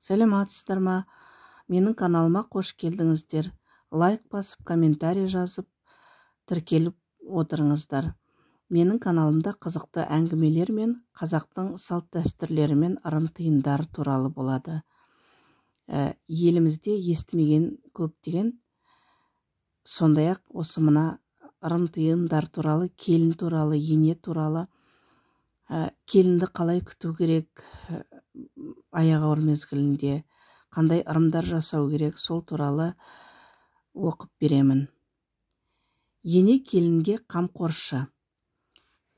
Сәлеметсіздер ма? Менің каналыма қош келдіңіздер. Лайк басып, комментарий жазып, тіркеліп отырыңыздар. Менің каналымда қызықты әңгімелер мен қазақтың салт дәстүрлері мен ырым-тыйымдары туралы болады. Елімізде естімеген көптеген, сондай-ақ осы мына ырым-тыйымдар туралы, келін туралы, ене туралы, келінді қалай күту керек, аяқ ауыр мезгілінде қандай ырымдар жасау керек, сол туралы оқып беремін. Ене келінге қамқоршы.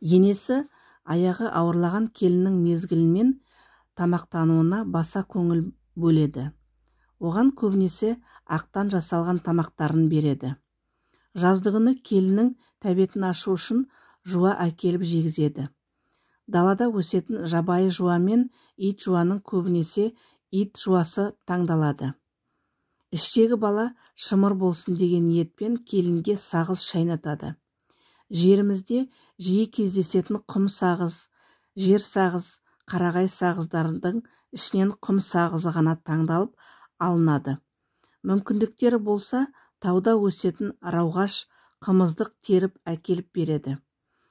Енесі аяғы ауырлаған келіннің мезгілімен тамақтануына баса көңіл бөледі. Оған көбінесе ақтан жасалған тамақтарын береді. Жаздығыны келіннің тәбетін ашу үшін жуа әкеліп жегізеді. Далада өсетін жабайы жуа мен ит жуаның көбінесе ит жуасы таңдалады. Іштегі бала шымыр болсын деген ниетпен келінге сағыз шайнатады. Жерімізде жиі кездесетін құм сағыз, жер сағыз, қарағай сағыздардың ішінен құм сағызы ғана таңдалып алынады. Мүмкіндіктері болса, тауда өсетін рауғаш, қымыздық теріп әкеліп береді.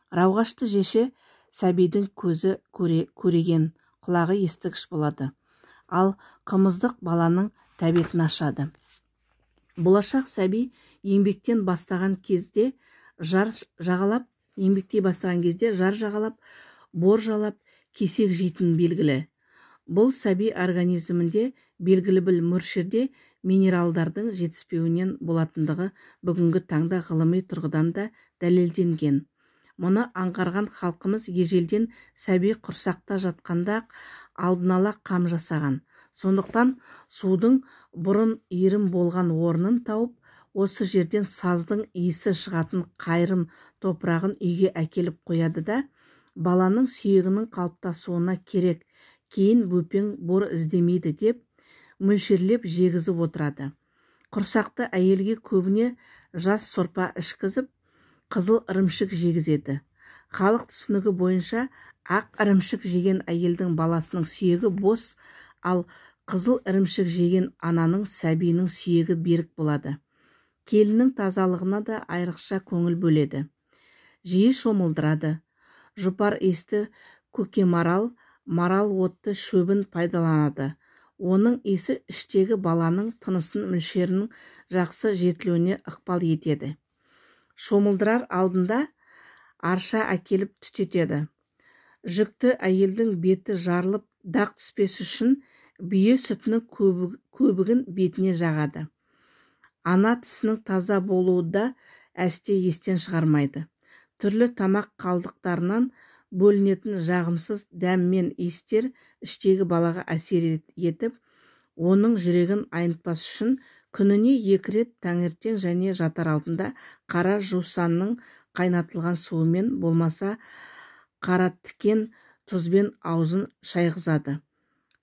Рауғашты жеше сәбидің көзі көреген, құлағы естігіш болады. Ал қымыздық баланың тәбетін ашады. Болашақ сәби еңбектен бастаған кезде жар жағалап, бор жалап, кесек жейтін белгілі. Бұл сәби организмінде белгілі бір мөлшерде минералдардың жетіспеуінен болатындығы бүгінгі таңда ғылыми тұрғыдан да дәлелденген. Мұны аңғарған халқымыз ежелден сәби құрсақта жатқанда алдын ала қам жасаған. Сондықтан судың бұрын иірім болған орнын тауып, осы жерден саздың иісі шығатын қайрым топырағын үйге әкеліп қояды да, баланың сүйегінің қалыптасуына керек, кейін бөпең бор іздемейді деп мөлшерлеп жегізіп отырады. Құрсақты әйелге көбіне жас сорпа ішкізіп, қызыл ірімшік жегізеді. Халық түсінігі бойынша ақ ірімшік жеген әйелдің баласының сүйегі бос, ал қызыл ірімшік жеген ананың сәбиінің сүйегі берік болады. Келіннің тазалығына да айрықша көңіл бөледі. Жиі шомылдырады. Жұпар иісті көкемарал, марал отты шөбін пайдаланады. Оның иісі іштегі баланың тынысын мөлшерінің жақсы жетілуіне ықпал етеді. Шомылдырар алдында арша әкеліп түтетеді. Жүкті әйелдің беті жарылып дақ түспес үшін бие сүтінің көбігін бетіне жағады. Ана тісінің таза болуы да әсте естен шығармайды. Түрлі тамақ қалдықтарынан бөлінетін жағымсыз дәм мен иістер іштегі балаға әсер етіп, оның жүрегін айнытпас үшін күніне 2 рет таңертең және жатар алдында қара жусанның қайнатылған суымен болмаса қара тікен тұзбен аузын шайғызады.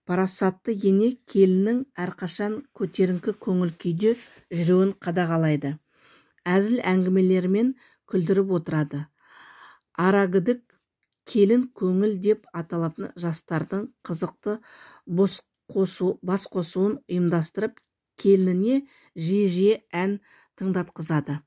Парасатты ене келіннің әрқашан көтеріңкі көңіл күйде жүруін қадағалайды. Әзіл әңгімелерімен күлдіріп отырады. Арагідік келін көңіл деп аталатын жастардың қызықты бас қосуын ұйымдастырып, келініне жиі ән тыңдатқызады.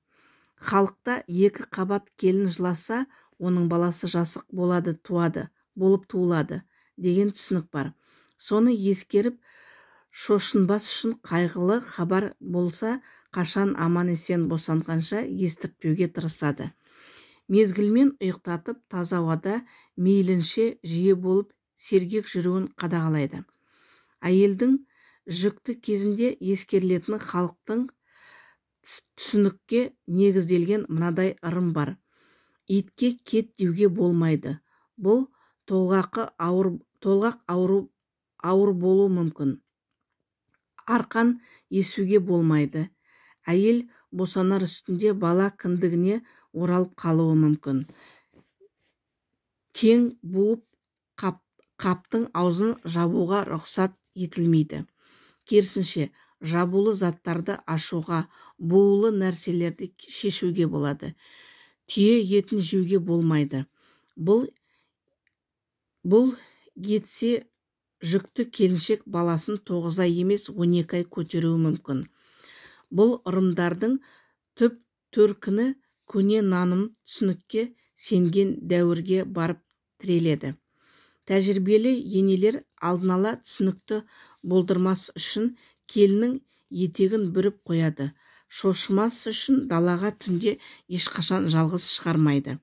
Халықта 2 қабат келін жыласа, оның баласы жасық болып туылады деген түсінік бар. Соны ескеріп, шошынбас үшін қайғылы хабар болса, қашан аман-есен босанғанша естіртпеуге тырысады. Мезгілмен ұйықтатып, таза ауада мейлінше жиі болып сергек жүруін қадағалайды. Әйелдің жүкті кезінде ескерілетін халықтың түсінікке негізделген мынадай ырым бар. Итке кет деуге болмайды. Бұл толғақ ауыр болуы мүмкін. Арқан есуге болмайды. Әйел босанар үстінде бала кіндігіне оралып қалуы мүмкін. Тең буып қаптың аузын жабуға рұқсат етілмейді. Керісінше, жабулы заттарды ашуға, буылы нәрселерді шешуге болады. Түйе етін жеуге болмайды. Бұл етсе жүкті келіншек баласын 9 ай емес 12 ай көтеруі мүмкін. Бұл ырымдардың түп төркіні көне наным түсінікке сенген дәуірге барып тіреледі. Тәжірибелі енелер алдын ала түсінікті болдырмас үшін келіннің етегін бүріп қояды. Шошымас үшін далаға түнде ешқашан жалғыз шығармайды.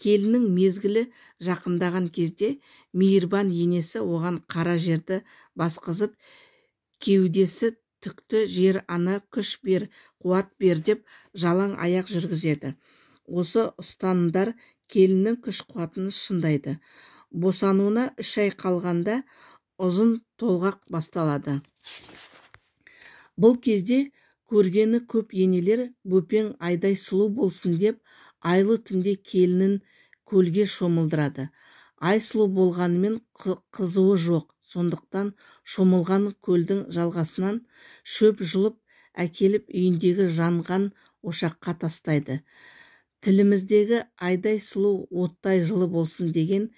Келіннің мезгілі жақындаған кезде мейірбан енесі оған қара жерді басқызып, кеудесі түкті жер ана күш бер, қуат бер деп жалаң аяқ жүргізеді. Осы ұстанымдар келіннің күш қуатын шыңдайды. Босануына 3 ай қалғанда ұзын толғақ басталады. Бұл кезде көргені көп енелер бөпең айдай сұлу болсын деп айлы түнде келінін көлге шомылдырады. Ай сұлу болғанымен қызуы жоқ, сондықтан шомылған көлдің жалғасынан шөп жұлып әкеліп үйіндегі жанған ошаққа тастайды. Тіліміздегі айдай сұлу оттай жылы болсын деген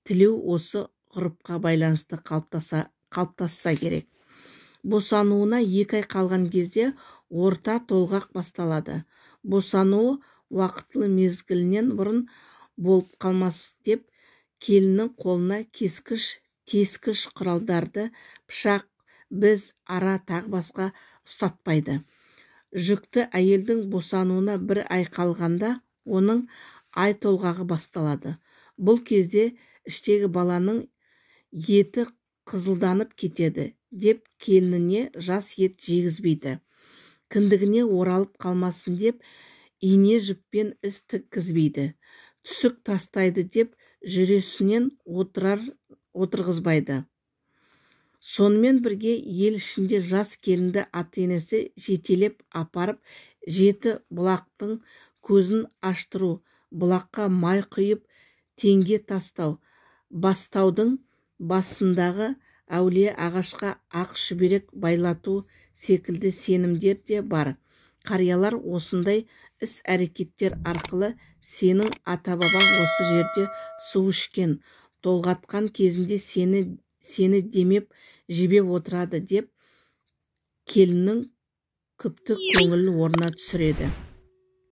тілеу осы ғұрыпқа байланысты қалыптасса керек. Босануына 2 ай қалған кезде орта толғақ басталады. Босануы уақытлы мезгілінен бұрын болып қалмас деп келіннің қолына кескіш, тескіш құралдарды, пышақ, біз, ара тағы басқа ұстатпайды. Жүкті әйелдің босануына 1 ай қалғанда оның ай толғағы басталады. Бұл кезде іштегі баланың еті қызылданып кетеді деп келініне жас ет жегізбейді. Кіндігіне оралып қалмасын деп ине жіппен іс тіккізбейді. Түсік тастайды деп жүресінен отырғызбайды. Сонымен бірге ел ішінде жас келінді ата-енесі жетелеп апарып 7 бұлақтың көзін аштыру, бұлаққа май құйып теңге тастау, бастаудың басындағы әулие ағашқа ақ шүберек байлату секілді сенімдер де бар. Қариялар осындай іс-әрекеттер арқылы сенің ата-бабаң осы жерде су ішкен, толғатқан кезінде сені демеп жебеп отырады деп келіннің күпті көңілін орнына түсіреді.